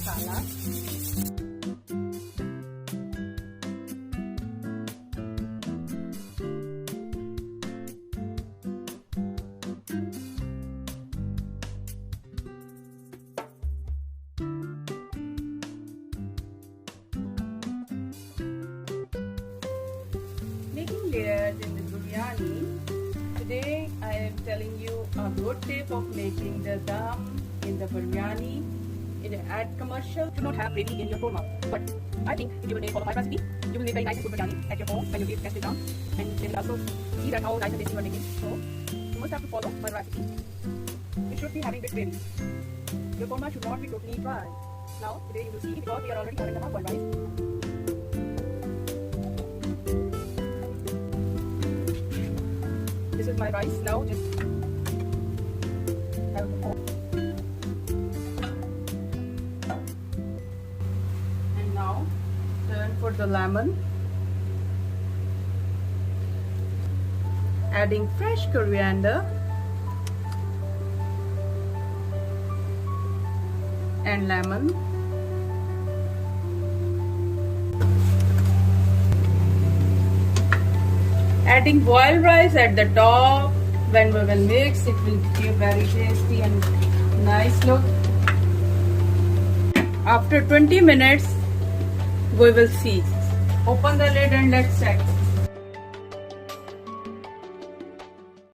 masala. Making layers in the biryani. Today I am telling you a good tip of making the dum in the biryani. In an ad commercial, you do not have gravy in your korma. But I think if you will make follow my recipe, you will make very nice and good biryani at your home when you test it down. And they will also see that how nice and tasty you are making. So you must have to follow my recipe. It should be having bit gravy. Your korma should not be totally dry. Now today you will see because we are already having the half-boiled rice. This is my rice. Now just have the fork. And now turn for the lemon. Adding fresh coriander and lemon. Adding boiled rice at the top. When we will mix, it will give very tasty and nice look. After 20 minutes, we will see. Open the lid and let's check.